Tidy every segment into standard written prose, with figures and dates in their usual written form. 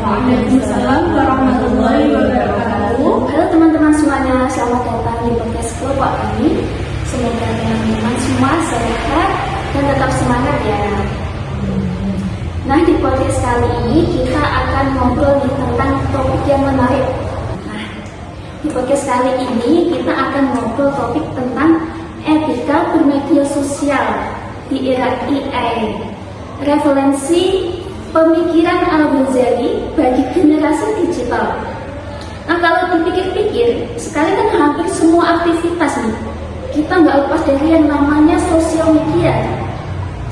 Waalaikumsalam warahmatullahi wabarakatuh. Halo teman-teman semuanya, selamat datang di podcast kelompok kami. Semoga teman-teman semua sehat dan tetap semangat ya. Nah, di podcast kali ini kita akan ngobrol tentang topik yang menarik. Nah, di podcast kali ini kita akan ngobrol topik tentang etika bermedia sosial di era AI. Referensi pemikiran Al-Ghazali bagi generasi digital. Nah, kalau dipikir-pikir, sekarang kan hampir semua aktivitas nih, kita nggak lepas dari yang namanya sosial media.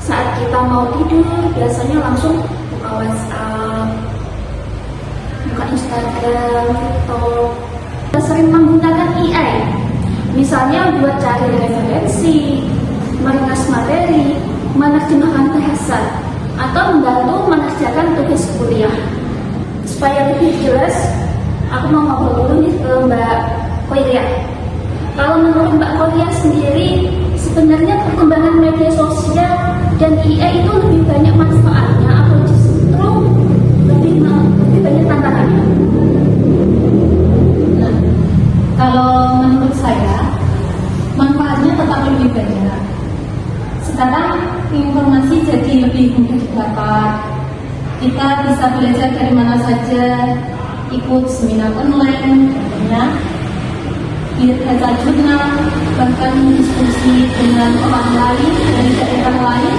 Saat kita mau tidur, biasanya langsung buka WhatsApp, buka Instagram, TikTok. Kita sering menggunakan AI, misalnya buat cari referensi, meringkas materi, menerjemahkan bahasa, atau membantu mengerjakan tugas kuliah. Supaya lebih jelas, aku mau ngobrol dulu nih ke Mbak Koiria. Kalau menurut Mbak Koiria sendiri, sebenarnya perkembangan media sosial dan AI itu lebih banyak manfaatnya atau justru lebih banyak tantangannya? Nah, kalau menurut saya, manfaatnya tetap lebih banyak. Sekarang informasi jadi lebih mudah didapat. Kita bisa belajar dari mana saja, ikut seminar online, contohnya, baca jurnal, bahkan diskusi dengan orang lain dari daerah lain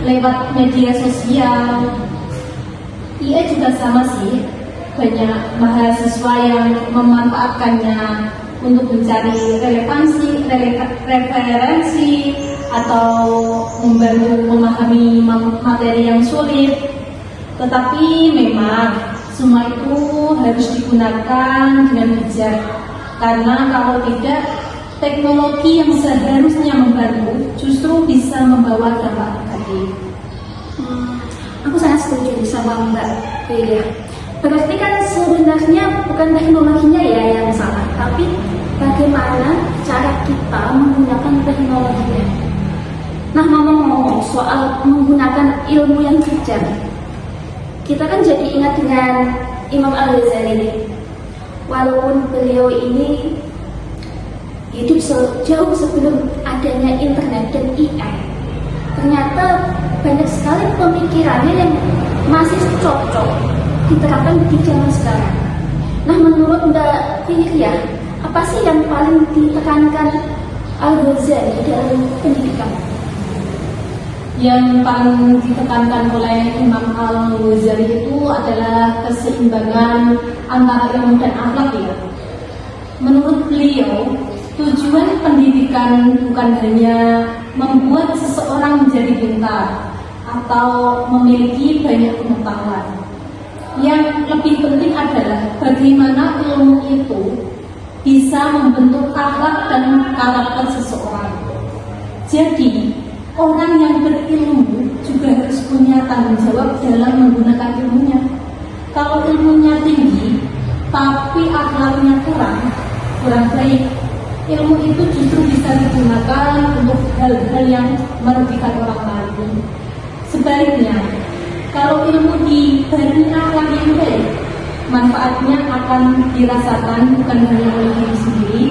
lewat media sosial. IA juga sama sih, banyak mahasiswa yang memanfaatkannya untuk mencari referensi atau membantu memahami materi yang sulit. Tetapi memang semua itu harus digunakan dengan bijak, karena kalau tidak, teknologi yang seharusnya membantu justru bisa membawa dampak negatif. Aku sangat setuju sama Mbak Koiria. Berarti kan sebenarnya bukan teknologinya ya yang salah, tapi bagaimana cara kita menggunakan teknologinya. Nah, ngomong-ngomong soal menggunakan ilmu yang bijak, kita kan jadi ingat dengan Imam Al-Ghazali. Walaupun beliau ini hidup jauh sebelum adanya internet dan AI, ternyata banyak sekali pemikirannya yang masih cocok diterapkan di zaman sekarang. Nah, menurut Mbak Koiria, apa sih yang paling ditekankan Al-Ghazali dalam pendidikan? Yang paling ditekankan oleh Imam Al-Ghazali itu adalah keseimbangan antara ilmu dan akhlak ya. Menurut beliau, tujuan pendidikan bukan hanya membuat seseorang menjadi pintar atau memiliki banyak pengetahuan. Yang lebih penting adalah bagaimana ilmu itu bisa membentuk akhlak dan karakter seseorang. Jadi, orang yang berilmu juga harus punya tanggung jawab dalam menggunakan ilmunya. Kalau ilmunya tinggi, tapi akhlaknya kurang baik, ilmu itu justru bisa digunakan untuk hal-hal yang merugikan orang lain. Sebaliknya, kalau ilmu dibarengi akhlak yang baik, manfaatnya akan dirasakan bukan hanya oleh diri sendiri,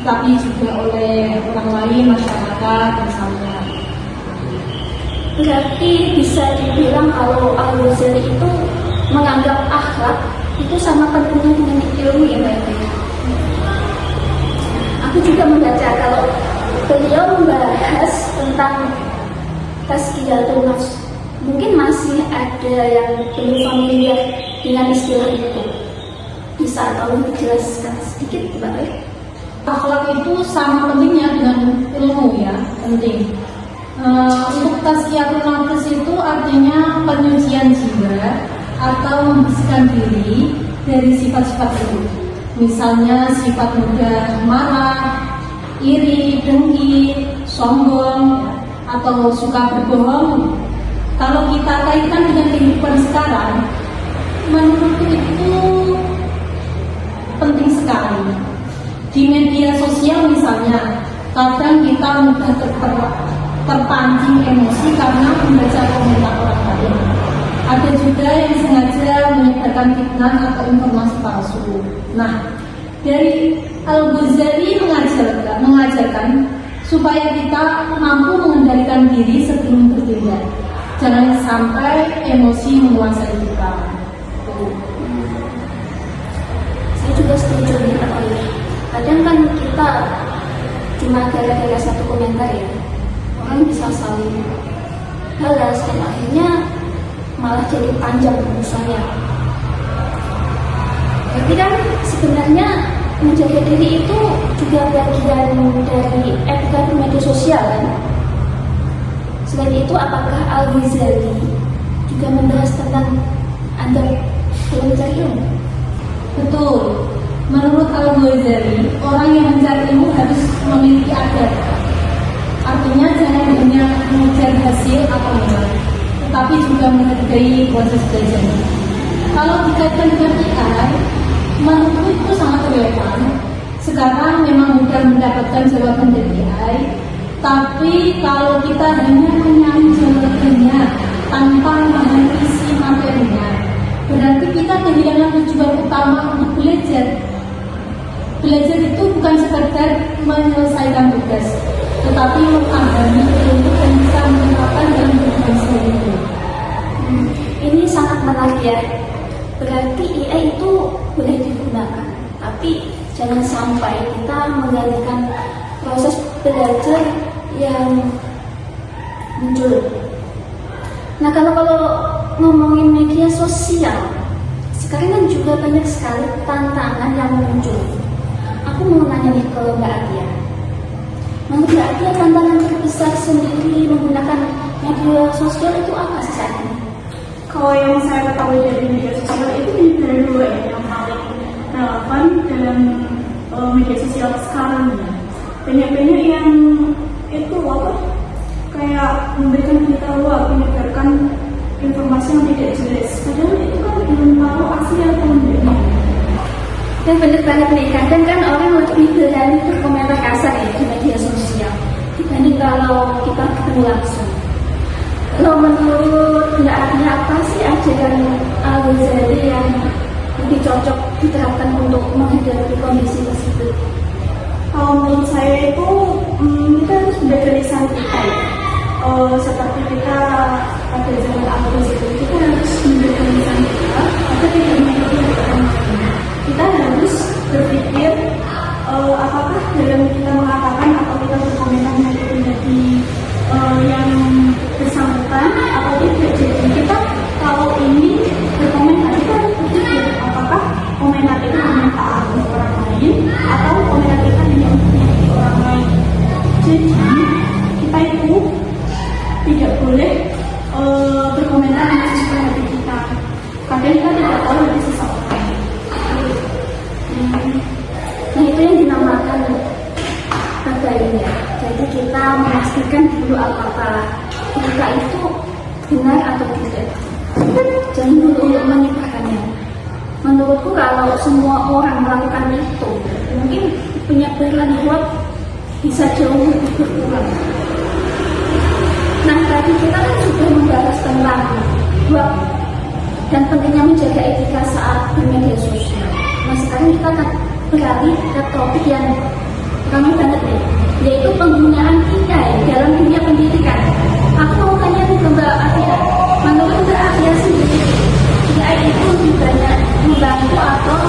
tapi juga oleh orang lain, masyarakat, misalnya. Berarti bisa dibilang kalau Al-Ghazali itu menganggap akhlak itu sama pentingnya dengan ilmu ya Mbak Koiria. Aku juga membaca kalau beliau membahas tentang tazkiyatun nafs. Mungkin masih ada yang belum familiar dengan istilah itu. Bisa tolong dijelaskan sedikit Mbak Koiria? Akhlak itu sama pentingnya dengan ilmu ya, penting. Untuk tazkiyatun nafs itu artinya penyucian jiwa atau membersihkan diri dari sifat-sifat itu. Misalnya sifat mudah marah, iri, dengki, sombong, atau suka berbohong. Kalau kita kaitkan dengan kehidupan sekarang, menurutku itu penting sekali. Di media sosial misalnya, kadang kita mudah terpancing emosi karena membaca komentar orang lain. Ada juga yang sengaja menyebarkan fitnah atau informasi palsu. Nah, dari Al-Ghazali mengajarkan supaya kita mampu mengendalikan diri sebelum bertindak. Jangan sampai emosi menguasai kita. Saya juga setuju nih Pak Oli. Kadang kan kita cuma gara-gara satu komentar ya, orang bisa saling balas dan akhirnya malah jadi panjang urusannya. Jadi kan sebenarnya menjaga diri itu juga bagian dari etika media sosial kan. Selain itu, apakah Al-Ghazali juga membahas tentang adab dalam mencari ilmu? Betul. Menurut Al-Ghazali, orang yang mencari ilmu harus memiliki adab. Artinya jangan hanya mengejar hasil atau nilai, tetapi juga menghargai proses belajarnya. Kalau dikaitkan dengan AI, menurutku itu sangat relevan. Sekarang memang mudah mendapatkan jawaban dari AI, tapi kalau kita hanya mencari jawabannya tanpa memahami isi materinya, berarti kita kehilangan tujuan utama untuk belajar. Belajar itu bukan sekedar menyelesaikan tugas, tetapi memahami ilmu dan bisa menerapkan dalam kehidupan sehari-hari. Ini sangat menarik ya. Berarti AI itu boleh digunakan, tapi jangan sampai kita menggantikan proses belajar yang muncul. Nah, kalau ngomongin media sosial, sekarang kan juga banyak sekali tantangan yang muncul. Aku mau nanya nih ke Mbak Atia. Menurut Mbak Atia, tantangan terbesar sendiri menggunakan media sosial itu apa sih saat ini? Kalau yang saya ketahui dari media sosial itu dari dua ya, yang paling relevan dalam media sosial sekarang ya. Banyak-banyak yang itu apa? Kayak memberikan berita luar, menyebarkan informasi yang tidak jelas. Padahal itu kan belum tahu asli atau enggaknya. Dan benar banget nih, kadang kan orang lebih berani berkomentar kasar ya di media sosial dibanding kalau kita ketemu langsung. Kalau menurut Mbak Atia, apa sih ajaran Al-Ghazali yang lebih cocok diterapkan untuk menghadapi kondisi tersebut? Kalau menurut saya itu kita harus belajar lisan kita ya. Seperti kita pada zaman Al-Ghazali, kita harus memberikan lisan kita agar tidak menyakiti orang lain. Kita harus berpikir apakah dalam kita mengatakan atau kita berkomentar menyakiti yang bersangkutan atau tidak. Jadi kita kalau ini berkomentar, kita harus berpikir apakah komentar itu bermanfaat untuk orang lain atau komentar kita hanya untuk menyakiti orang lain. Jadi kita itu tidak boleh berkomentar dengan sesuai hati kita. Kadang kita tidak tahu hati seseorang. Nah, itu yang dinamakan tabayun ya. Jadi kita memastikan dulu apakah berita itu benar atau tidak. Jangan dulu untuk menyebarkannya. Menurutku kalau semua orang melakukan itu, mungkin penyebaran hoax bisa jauh lebih berkurang. Nah, tadi kita kan sudah membahas tentang hoax dan pentingnya menjaga etika saat bermedia sosial. Nah, sekarang kita akan beralih ke topik yang ramai banget nih, yaitu penggunaan AI dalam dunia pendidikan. Aku mau tanya nih ke Mbak Atia, menurut Mbak Atia sendiri, AI itu lebih banyak membantu atau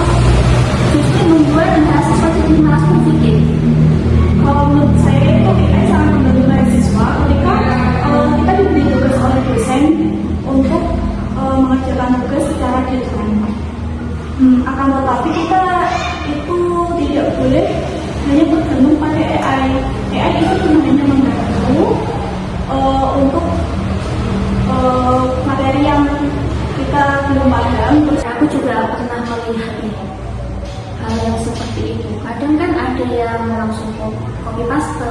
justru membuat mahasiswa jadi malas berpikir? Kalau menurut saya itu AI sangat membantu mahasiswa ketika kita diberi tugas oleh dosen untuk mengerjakan tugas secara deadline. Akan tetapi kita itu tidak boleh hanya bergantung pada AI. AI itu cuma hanya membantu untuk materi yang kita belum paham. Aku juga pernah melihat nih hal yang seperti itu. Kadang kan ada yang langsung copy paste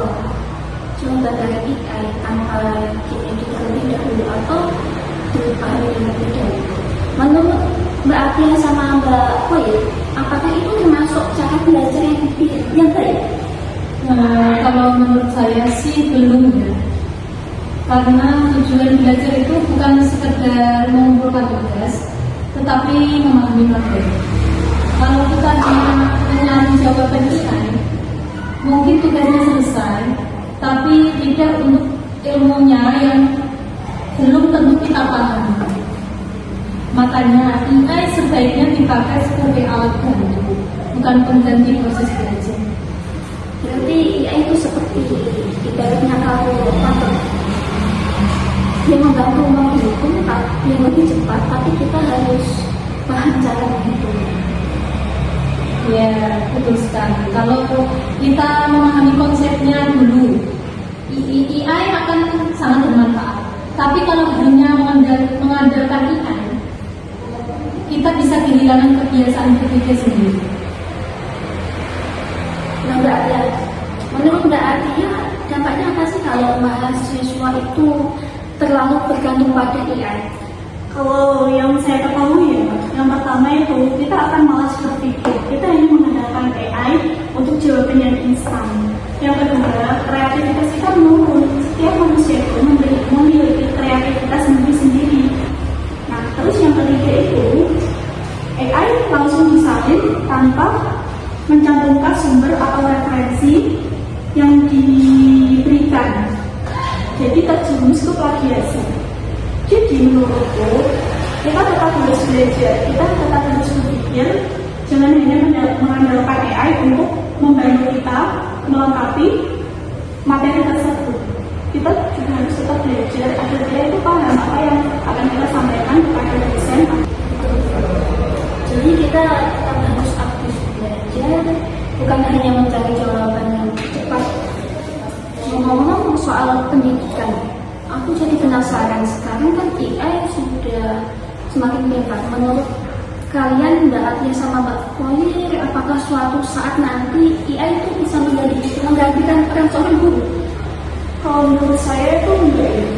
coba dari AI tanpa kita terlebih dahulu atau dipahami terlebih dahulu. Menurut Mbak Atia sama Mbak Koy, apakah itu termasuk cara belajar yang baik? Kalau menurut saya sih belum ya. Karena tujuan belajar itu bukan sekedar mengumpulkan tugas, tetapi memahami materi. Kalau kita hanya mencari jawaban AI, mungkin tugasnya selesai, tapi tidak untuk ilmunya yang belum tentu kita pahami. Makanya AI sebaiknya dipakai sebagai alat bantu, bukan pengganti proses belajar. Berarti AI itu seperti ibaratnya kalkulator. Dia membantu menghitung yang lebih cepat, tapi kita harus paham cara menghitung. Ya, betul sekali. Kalau kita memahami konsepnya dulu, AI akan sangat bermanfaat. Tapi kalau hanya mengandalkan AI, kita bisa kehilangan kebiasaan berpikir sendiri. Nah, Mbak Atia, menurut Mbak Atia, dampaknya apa sih kalau mahasiswa itu terlalu bergantung pada AI? Kalau yang saya ketahui ya, yang pertama itu kita akan malas berpikir. Kita hanya mengandalkan AI untuk jawaban yang instan. Yang kedua, kreativitas kita menurun. Setiap manusia itu memiliki kreativitas sendiri-sendiri. Nah, terus yang ketiga itu AI langsung disalin tanpa mencantumkan sumber atau referensi yang diberikan. Jadi terjerumus ke plagiasi. Jadi menurutku kita tetap harus belajar, kita tetap harus berpikir, jangan hanya mengandalkan AI untuk membantu kita melengkapi materi tersebut. Kita juga harus tetap belajar agar kita itu paham apa yang akan kita sampaikan kepada dosen. Jadi kita tetap harus aktif belajar, bukan hanya mencari jawaban yang cepat. Ngomong-ngomong soal pendidikan, aku jadi penasaran. Sekarang kan AI sudah semakin bebas. Menurut kalian, Mbak Atia sama Mbak Koyer, apakah suatu saat nanti AI itu bisa menggantikan peran seorang guru? Kalau menurut saya itu enggak ya.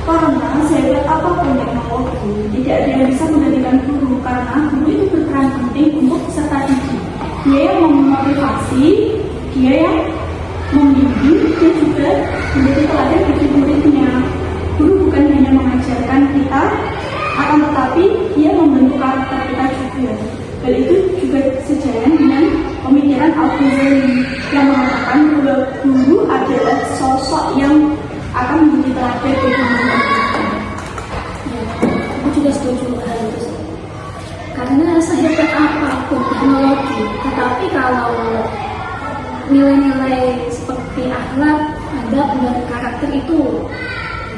Karena sehebat apapun teknologi, tidak ada yang bisa menggantikan guru. Karena guru itu berperan penting untuk peserta didik. Dia yang memotivasi, dia yang membimbing, dia juga menjadi teladan bagi muridnya. Guru bukan hanya mengajarkan kita, akan tetapi dia membentuk karakter kita juga. Dan itu juga sejalan dengan pemikiran Al-Ghazali yang mengatakan bahwa guru adalah sosok yang akan menjadi teladan bagi murid. Ya, aku juga setuju hal itu. Karena sehebat apapun teknologi, tetapi kalau nilai-nilai seperti akhlak, adab, dan karakter itu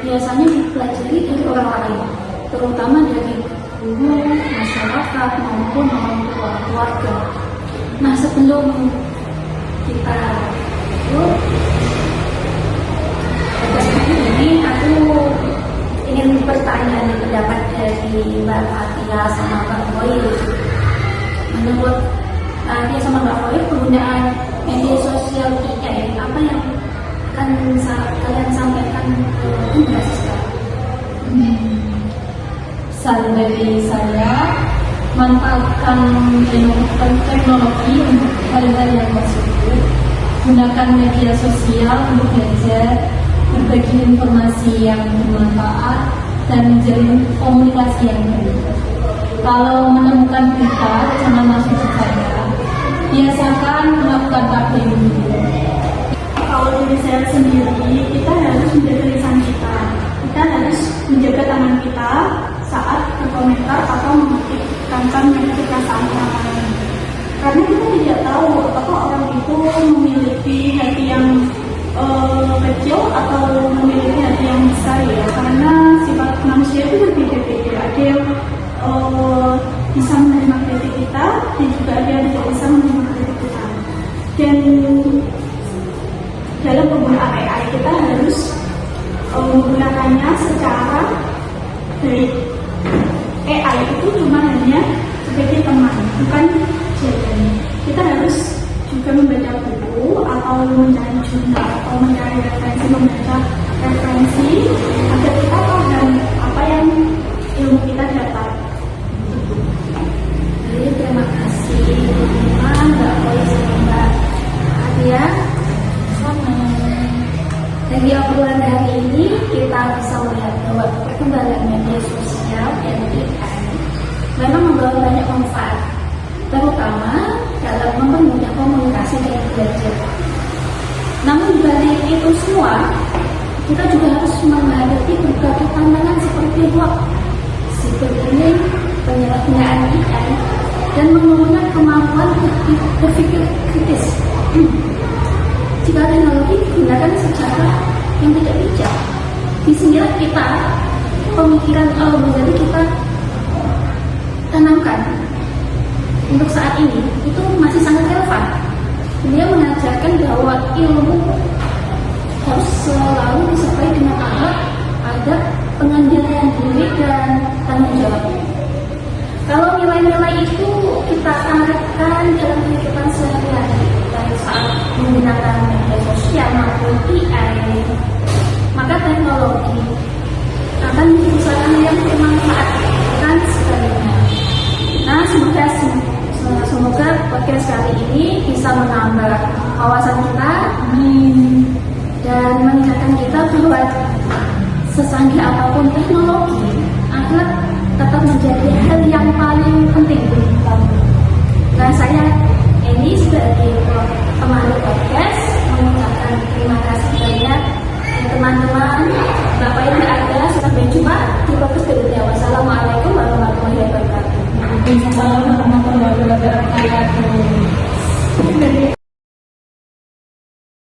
biasanya dipelajari dari orang lain, terutama dari guru, masyarakat, maupun orang tua, keluarga. Nah, sebelum kita ini, aku ingin bertanya nih pendapat dari Mbak Atia sama Mbak Koyer. Menurut Atia sama Mbak Koyer, penggunaan media sosial AI apa yang akan kalian sampaikan ke mahasiswa? Saran dari saya, manfaatkan teknologi untuk hal-hal yang positif. Gunakan media sosial untuk belajar, berbagi informasi yang bermanfaat, dan menjalin komunikasi yang baik. Kalau menemukan berita, jangan langsung percaya. Biasakan melakukan update dulu. Kalau diri saya sendiri, kita harus menjaga lisan kita. Kita harus menjaga tangan kita saat berkomentar atau mengetikkan perasaan orang lain. Karena kita tidak tahu apakah orang itu memiliki hati yang kecil atau memiliki hati yang besar ya. Karena sifat manusia itu berbeda-beda. Ada yang bisa menerima kritik kita, dan juga ada yang tidak bisa menerima kritik kita. Dan dalam penggunaan AI kita harus menggunakannya secara baik. AI itu cuma hanya sebagai teman, bukan jalan. Kita harus juga membaca buku atau mencari jurnal atau mencari referensi, membaca referensi agar kita paham apa yang ilmu kita dapat. Jadi terima kasih teman-teman, Mbak Koyer sama Mbak Atia. Dari obrolan hari ini kita dibalik itu semua, kita juga harus menghadapi berbagai tantangan seperti hoax, cyberbullying, penyalahgunaan AI, dan menggunakan kemampuan berpikir kritis. Jika teknologi digunakan secara yang tidak bijak, disinilah kita pemikiran Al-Ghazali kita tanamkan untuk saat ini itu masih sangat relevan. Beliau mengajarkan bahwa ilmu harus selalu disertai dengan akhlak, adab, pengendalian diri, dan tanggung jawab. Kalau nilai-nilai itu kita terapkan dalam kehidupan sehari-hari, baik saat menggunakan media sosial maupun AI, maka teknologi akan menjadi sarana yang bermanfaat kan sebaliknya. Nah, semoga podcast kali ini bisa menambah wawasan kita dan mengingatkan kita bahwa secanggih apapun teknologi, akhlak tetap menjadi hal yang paling penting. Nah, saya ini sebagai pemandu podcast mengucapkan terima